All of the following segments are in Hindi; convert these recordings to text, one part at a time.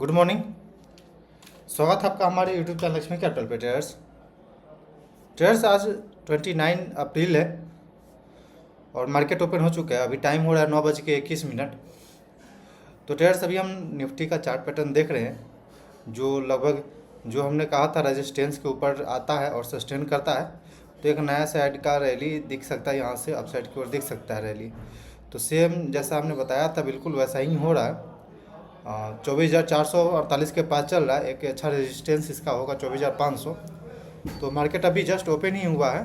Good morning. स्वागत है आपका हमारे यूट्यूब चैनल लक्ष्मी कैपिटल पे। ट्रेडर्स आज 29 अप्रैल है और मार्केट ओपन हो चुका है। अभी टाइम हो रहा है 9:21। तो ट्रेडर्स अभी हम निफ्टी का चार्ट पैटर्न देख रहे हैं जो लगभग जो हमने कहा था रेजिस्टेंस के ऊपर आता है और सस्टेन करता है। तो एक नया साइड का रैली दिख सकता है, यहाँ से अपसाइड की ओर दिख सकता है रैली। तो सेम जैसा हमने बताया था बिल्कुल वैसा ही हो रहा है। 24,448 के पास चल रहा है। एक अच्छा रेजिस्टेंस इसका होगा 24,500। तो मार्केट अभी जस्ट ओपन ही हुआ है,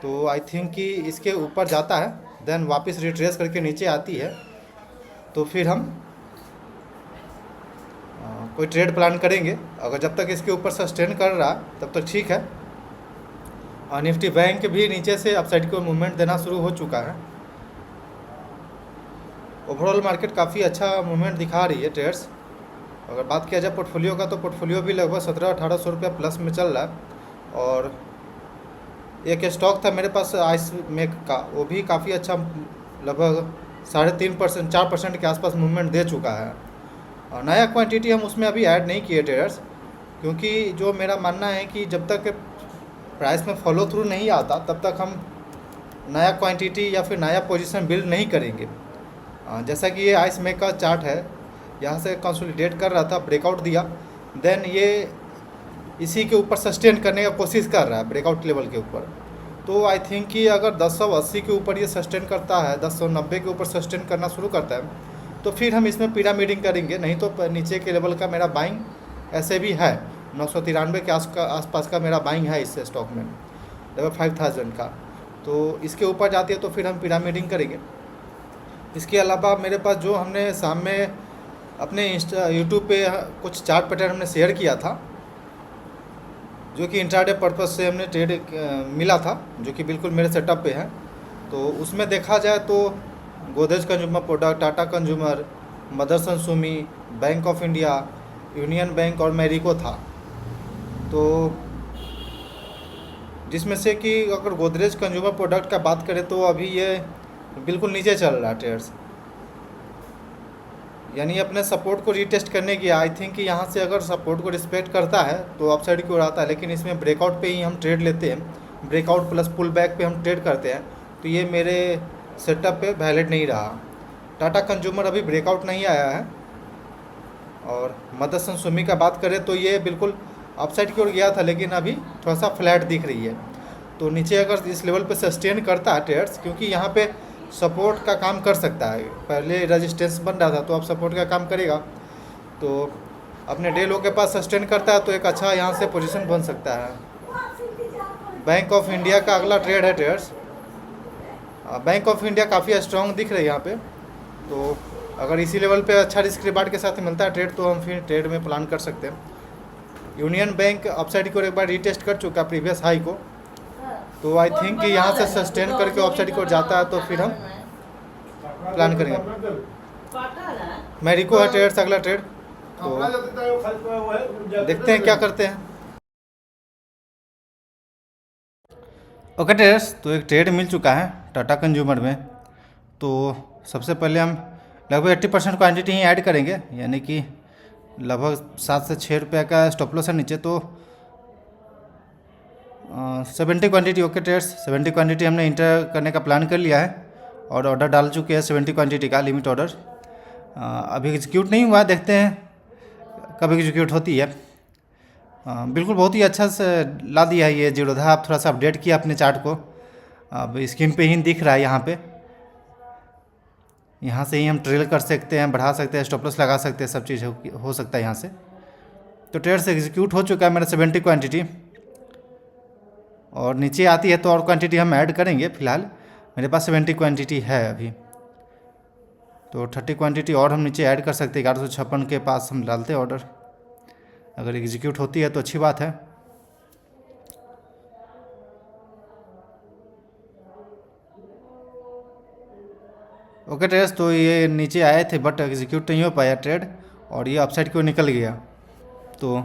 तो आई थिंक कि इसके ऊपर जाता है देन वापस रिट्रेस करके नीचे आती है, तो फिर हम कोई ट्रेड प्लान करेंगे। अगर जब तक इसके ऊपर सस्टेन कर रहा तब तक ठीक है। और निफ्टी बैंक भी नीचे से अपसाइड को मूवमेंट देना शुरू हो चुका है। ओवरऑल मार्केट काफ़ी अच्छा मूवमेंट दिखा रही है ट्रेड्स। अगर बात किया जाए पोर्टफोलियो का, तो पोर्टफोलियो भी लगभग 1700-1800 रुपये प्लस में चल रहा है। और एक स्टॉक था मेरे पास आइस मेक का, वो भी काफ़ी अच्छा लगभग 3.5% 4% के आसपास मूवमेंट दे चुका है। और नया क्वांटिटी हम उसमें अभी ऐड नहीं किए ट्रेडर्स, क्योंकि जो मेरा मानना है कि जब तक प्राइस में फॉलो थ्रू नहीं आता तब तक हम नया क्वांटिटी या फिर नया पोजीशन बिल्ड नहीं करेंगे। जैसा कि ये आइस मेक का चार्ट है, यहाँ से कंसोलिडेट कर रहा था, ब्रेकआउट दिया, देन ये इसी के ऊपर सस्टेन करने का कोशिश कर रहा है ब्रेकआउट लेवल के ऊपर। तो आई थिंक कि अगर 1080 के ऊपर ये सस्टेन करता है, 1090 के ऊपर सस्टेन करना शुरू करता है, तो फिर हम इसमें पिरामिडिंग करेंगे। नहीं तो नीचे के लेवल का मेरा बाइंग ऐसे भी है, 993 के आसपास का मेरा बाइंग है इस स्टॉक में, लगभग 5000 का। तो इसके ऊपर जाती है तो फिर हम पिरामिडिंग करेंगे। इसके अलावा मेरे पास जो हमने शाम में अपने यूट्यूब पे कुछ चार्ट पैटर्न हमने शेयर किया था, जो कि इंट्राडे पर्पस से हमने ट्रेड मिला था, जो कि बिल्कुल मेरे सेटअप पे है। तो उसमें देखा जाए तो Godrej consumer product, Tata consumer, Motherson Sumi, bank of India, union bank और मैरिको था। तो जिसमें से कि अगर गोदरेज कंज्यूमर प्रोडक्ट का बात करें तो अभी ये बिल्कुल नीचे चल रहा है ट्रेड्स, यानी अपने सपोर्ट को रीटेस्ट करने की। आई थिंक कि यहाँ से अगर सपोर्ट को रिस्पेक्ट करता है तो अपसाइड की ओर आता है, लेकिन इसमें ब्रेकआउट पे ही हम ट्रेड लेते हैं, ब्रेकआउट प्लस पुल बैक पे हम ट्रेड करते हैं। तो ये मेरे सेटअप पे वैलिड नहीं रहा। टाटा कंज्यूमर अभी ब्रेकआउट नहीं आया है। और मदरसन सुमी का बात करें तो ये बिल्कुल अपसाइड की ओर गया था, लेकिन अभी थोड़ा सा फ्लैट दिख रही है। तो नीचे अगर इस लेवल पे सस्टेन करता है ट्रेड्स, क्योंकि यहाँ पे सपोर्ट का काम कर सकता है, पहले रेजिस्टेंस बन रहा था तो अब सपोर्ट का काम करेगा। तो अपने डे लो के पास सस्टेन करता है तो एक अच्छा यहाँ से पोजीशन बन सकता है। बैंक ऑफ इंडिया का अगला ट्रेड है ट्रेड्स। बैंक ऑफ इंडिया काफ़ी स्ट्रॉन्ग दिख रही है यहाँ पे। तो अगर इसी लेवल पे अच्छा रिस्क रिवार्ड के साथ मिलता है ट्रेड, तो हम फिर ट्रेड में प्लान कर सकते हैं। यूनियन बैंक अपसाइड को एक बार रीटेस्ट कर चुका प्रीवियस हाई को, तो आई थिंक कि यहाँ से सस्टेन करके ऑफसाइड को जाता है तो फिर हम प्लान करेंगे। मैरिको है ट्रेड्स अगला ट्रेड, तो देखते हैं क्या करते हैं। ओके ट्रेड्स, तो एक ट्रेड मिल चुका है टाटा कंज्यूमर में। तो सबसे पहले हम लगभग 80% क्वान्टिटी ही ऐड करेंगे, यानी कि लगभग 7 से 6 रुपये का स्टॉप लॉस है नीचे। तो 70 क्वांटिटी। ओके ट्रेड्स, 70 क्वांटिटी हमने इंटर करने का प्लान कर लिया है और ऑर्डर डाल चुके हैं 70 क्वांटिटी का लिमिट ऑर्डर। अभी एग्जीक्यूट नहीं हुआ, देखते हैं कब एग्जीक्यूट होती है। बिल्कुल बहुत ही अच्छा से ला दिया है ये जीरोधा। आप थोड़ा सा अपडेट किया अपने चार्ट को, अब स्क्रीन पे ही दिख रहा है यहाँ पे। यहाँ से ही हम ट्रेल कर सकते हैं, बढ़ा सकते हैं, स्टॉप लॉस लगा सकते हैं, सब चीज़ हो सकता है यहाँ से। तो ट्रेड से एग्जीक्यूट हो चुका है मेरा 70 क्वान्टिटी, और नीचे आती है तो और क्वांटिटी हम ऐड करेंगे। फिलहाल मेरे पास 70 क्वांटिटी है अभी, तो 30 क्वांटिटी और हम नीचे ऐड कर सकते हैं। 1156 के पास हम डालते हैं ऑर्डर, अगर एग्जीक्यूट होती है तो अच्छी बात है। ओके ट्रेड्स, तो ये नीचे आए थे बट एग्जीक्यूट नहीं हो पाया ट्रेड, और ये अपसाइड की ओर निकल गया। तो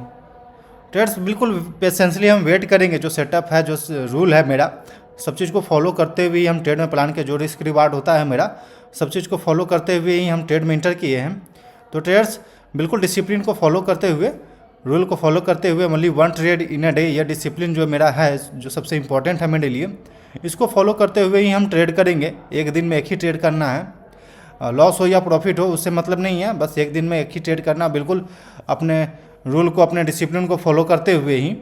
ट्रेड्स बिल्कुल पेशेंसली हम वेट करेंगे। जो सेटअप है, जो रूल है मेरा, सब चीज़ को फॉलो करते हुए ही हम ट्रेड में प्लान के जो रिस्क रिवार्ड होता है मेरा, सब चीज़ को फॉलो करते हुए ही हम ट्रेड में इंटर किए हैं। तो ट्रेड्स बिल्कुल डिसिप्लिन को फॉलो करते हुए, रूल को फॉलो करते हुए, मतलब 1 ट्रेड इन अ डे, यह डिसिप्लिन जो मेरा है, जो सबसे इम्पोर्टेंट है मेरे लिए, इसको फॉलो करते हुए ही हम ट्रेड करेंगे। एक दिन में एक ही ट्रेड करना है, लॉस हो या प्रॉफिट हो उससे मतलब नहीं है, बस एक दिन में एक ही ट्रेड करना, बिल्कुल अपने रूल को, अपने डिसिप्लिन को फॉलो करते हुए ही।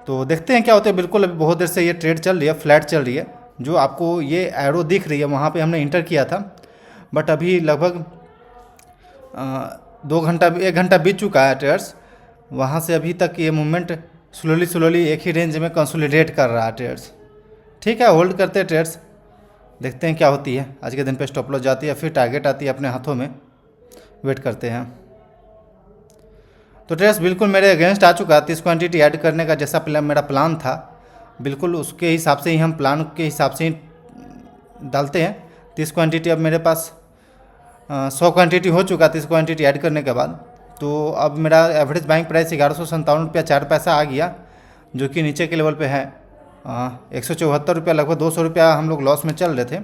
तो देखते हैं क्या होता है। बिल्कुल अभी बहुत देर से ये ट्रेड चल रही है, फ्लैट चल रही है, जो आपको ये एरो दिख रही है वहाँ पे हमने इंटर किया था, बट अभी लगभग 1 घंटा बीत चुका है ट्रेड्स, वहाँ से अभी तक ये मूवमेंट स्लोली एक ही रेंज में कंसोलिडेट कर रहा है ट्रेड्स। ठीक है, होल्ड करते हैं ट्रेड्स, देखते हैं क्या होती है। आज के दिन पे स्टॉप लॉस जाती है, फिर टारगेट आती है अपने हाथों में, वेट करते हैं। तो ट्रेड्स बिल्कुल मेरे अगेंस्ट आ चुका है। 30 क्वांटिटी ऐड करने का जैसा मेरा प्लान था, बिल्कुल उसके हिसाब से ही हम प्लान के हिसाब से ही डालते हैं। 30 क्वांटिटी अब मेरे पास 100 क्वांटिटी हो चुका 30 क्वांटिटी ऐड करने के बाद। तो अब मेरा एवरेज बाइंग प्राइस 1157 रुपया 4 पैसा आ गया, जो कि नीचे के लेवल पे है। 174 रुपया, लगभग 200 रुपया हम लोग लॉस में चल रहे थे।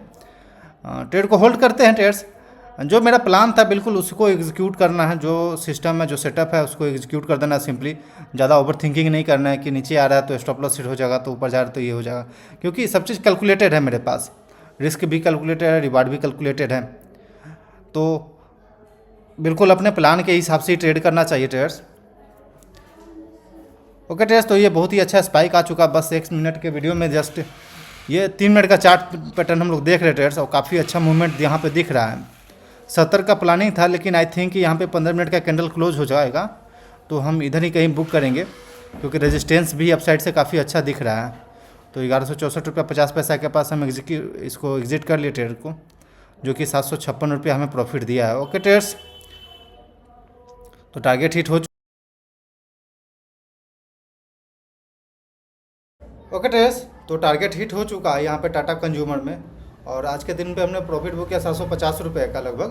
ट्रेड को होल्ड करते हैं ट्रेड्स। जो मेरा प्लान था बिल्कुल उसको एग्जीक्यूट करना है, जो सिस्टम है, जो सेटअप है, उसको एग्जीक्यूट कर देना है सिंपली। ज़्यादा ओवर थिंकिंग नहीं करना है कि नीचे आ रहा है तो स्टॉप लॉस हिट हो जाएगा, तो ऊपर जा रहा है तो ये हो जाएगा, क्योंकि सब चीज़ कैलकुलेटेड है मेरे पास। रिस्क भी कैलकुलेटेड है, रिवार्ड भी कैलकुलेटेड है। तो बिल्कुल अपने प्लान के हिसाब से ही ट्रेड करना चाहिए ट्रेडर्स। ओके ट्रेडर्स, तो ये बहुत ही अच्छा स्पाइक आ चुका, बस 1 मिनट के वीडियो में जस्ट ये 3 मिनट का चार्ट पैटर्न हम लोग देख रहे हैं ट्रेडर्स, और काफ़ी अच्छा मूवमेंट यहाँ पे दिख रहा है। 70 का प्लानिंग था, लेकिन आई थिंक यहाँ पे 15 मिनट का कैंडल क्लोज हो जाएगा, तो हम इधर ही कहीं बुक करेंगे, क्योंकि रेजिस्टेंस भी अपसाइड से काफ़ी अच्छा दिख रहा है। तो 1164 रुपया 50 पैसा के पास हम इसको एग्जिट कर लिए ट्रेड को, जो कि 756 रुपया हमें प्रॉफिट दिया है। ओके ट्रेडर्स, तो टारगेट हिट हो ओके ट्रेडर्स, तो टारगेट हिट हो चुका है यहाँ पे टाटा कंज्यूमर में, और आज के दिन पे हमने प्रॉफिट बुक किया 750 रुपये का लगभग।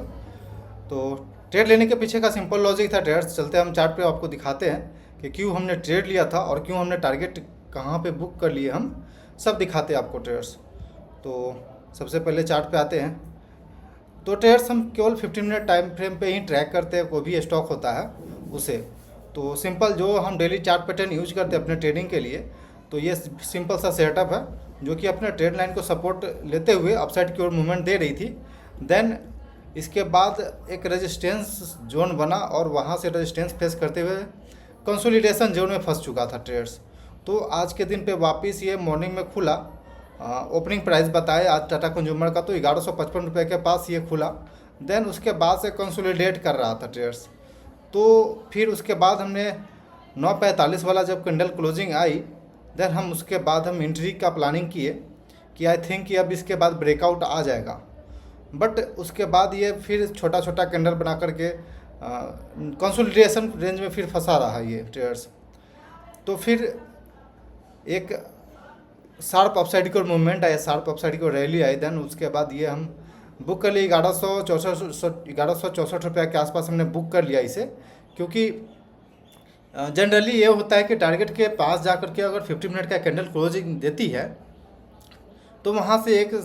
तो ट्रेड लेने के पीछे का सिंपल लॉजिक था ट्रेडर्स। चलते हम चार्ट पे आपको दिखाते हैं कि क्यों हमने ट्रेड लिया था और क्यों हमने टारगेट कहाँ पे बुक कर लिए, हम सब दिखाते हैं आपको ट्रेडर्स। तो सबसे पहले चार्ट पे आते हैं। तो ट्रेडर्स हम केवल 15 मिनट टाइम फ्रेम पे ही ट्रैक करते हैं, कोई भी स्टॉक होता है उसे। तो सिंपल जो हम डेली चार्ट पैटर्न यूज करते हैं अपने ट्रेडिंग के लिए, तो ये सिंपल सा सेटअप है, जो कि अपने ट्रेड लाइन को सपोर्ट लेते हुए अपसाइड की ओर मूवमेंट दे रही थी। देन इसके बाद एक रेजिस्टेंस जोन बना, और वहाँ से रेजिस्टेंस फेस करते हुए कंसोलिडेशन जोन में फंस चुका था ट्रेडर्स। तो आज के दिन पे वापस ये मॉर्निंग में खुला, ओपनिंग प्राइस बताए आज टाटा कंज्यूमर का, तो 1155 रुपये के पास ये खुला। देन उसके बाद से कंसोलिडेट कर रहा था ट्रेडर्स। तो फिर उसके बाद हमने 9:45 वाला जब कैंडल क्लोजिंग आई, देन हम उसके बाद हम एंट्री का प्लानिंग किए कि आई थिंक कि अब इसके बाद ब्रेकआउट आ जाएगा। बट उसके बाद ये फिर छोटा छोटा कैंडल बना करके कंसोलिडेशन रेंज में फिर फंसा रहा है ये ट्रेडर्स। तो फिर एक शार्प अपसाइड की मूवमेंट आया, शार्प अपसाइड की रैली आई। देन उसके बाद ये हम बुक कर लिए 1164 रुपये के आसपास हमने बुक कर लिया इसे, क्योंकि जनरली ये होता है कि टारगेट के पास जा कर के अगर 50 मिनट का कैंडल क्लोजिंग देती है, तो वहाँ से एक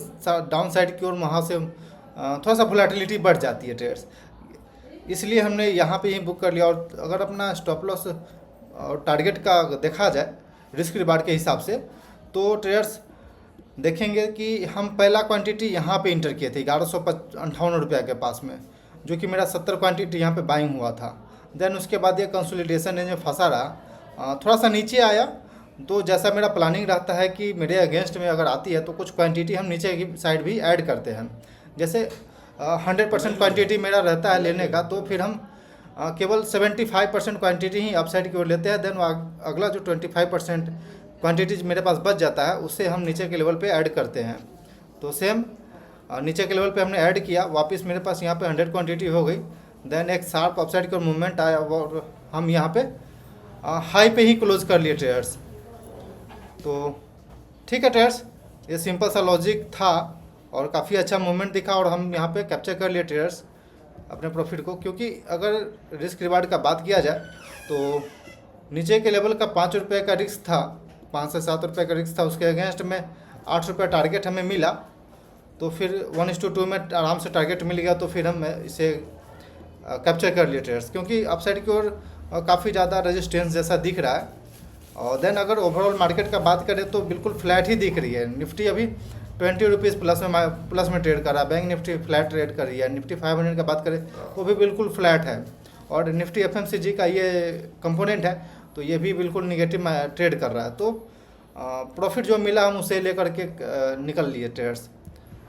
डाउन साइड की ओर वहाँ से थोड़ा सा वोलेटिलिटी बढ़ जाती है ट्रेड्स, इसलिए हमने यहाँ पे ही बुक कर लिया। और अगर अपना स्टॉप लॉस और टारगेट का देखा जाए रिस्क रिवार्ड के हिसाब से, तो ट्रेडर्स देखेंगे कि हम पहला क्वांटिटी यहाँ पे इंटर किए थे 1158 रुपये के पास में, जो कि मेरा 70 क्वांटिटी यहाँ पे बाइंग हुआ था। देन उसके बाद ये कंसोलिडेशन रेंज में फंसा रहा, थोड़ा सा नीचे आया। तो जैसा मेरा प्लानिंग रहता है कि मेरे अगेंस्ट में अगर आती है तो कुछ क्वांटिटी हम नीचे की साइड भी ऐड करते हैं। जैसे 100% क्वांटिटी मेरा रहता है लेने का, तो फिर हम केवल 75% क्वांटिटी ही अपसाइड की ओर लेते हैं। देन अगला जो 25% क्वांटिटीज मेरे पास बच जाता है, उससे हम नीचे के लेवल पे ऐड करते हैं। तो सेम नीचे के लेवल पे हमने ऐड किया, वापस मेरे पास यहाँ पे 100 क्वांटिटी हो गई। देन एक शार्प अपसाइड का मूवमेंट आया, और हम यहाँ पे हाई पे ही क्लोज कर लिए ट्रेडर्स। तो ठीक है ट्रेडर्स, ये सिंपल सा लॉजिक था और काफ़ी अच्छा मूवमेंट दिखा, और हम यहाँ पे कैप्चर कर लिए ट्रेडर्स अपने प्रॉफिट को। क्योंकि अगर रिस्क रिवार्ड का बात किया जाए तो नीचे के लेवल का 5 रुपये का रिस्क था, 5 से 7 रुपये का रिस्क था, उसके अगेंस्ट में 8 रुपये टारगेट हमें मिला। तो फिर 1:2 में आराम से टारगेट मिल गया, तो फिर हम इसे कैप्चर कर लिए ट्रेड्स, क्योंकि अपसाइड की ओर काफ़ी ज़्यादा रेजिस्टेंस जैसा दिख रहा है। और देन अगर ओवरऑल मार्केट का बात करें तो बिल्कुल फ्लैट ही दिख रही है। निफ्टी अभी 20 रुपीज़ प्लस में ट्रेड कर रहा है, बैंक निफ्टी फ्लैट ट्रेड कर रही है। निफ्टी 500 का बात करें वो भी बिल्कुल फ्लैट है, और निफ्टी एफएमसीजी का ये कंपोनेंट है तो ये भी बिल्कुल निगेटिव ट्रेड कर रहा है। तो प्रॉफिट जो मिला हम उसे लेकर के निकल लिए ट्रेड्स।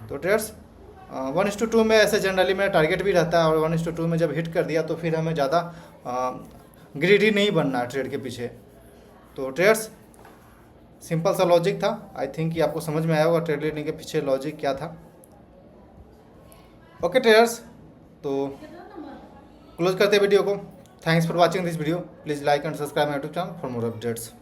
तो ट्रेड्स 1:2 में ऐसे जनरली मेरा टारगेट भी रहता है, और 1:2 में जब हिट कर दिया तो फिर हमें ज़्यादा ग्रीडी नहीं बनना है ट्रेड के पीछे। तो ट्रेड्स सिंपल सा लॉजिक था, आई थिंक कि आपको समझ में आया होगा ट्रेड लेने के पीछे लॉजिक क्या था। ओके ट्रेडर्स, तो क्लोज करते हैं वीडियो को। Thanks for watching this video, please like and subscribe my YouTube channel for more updates.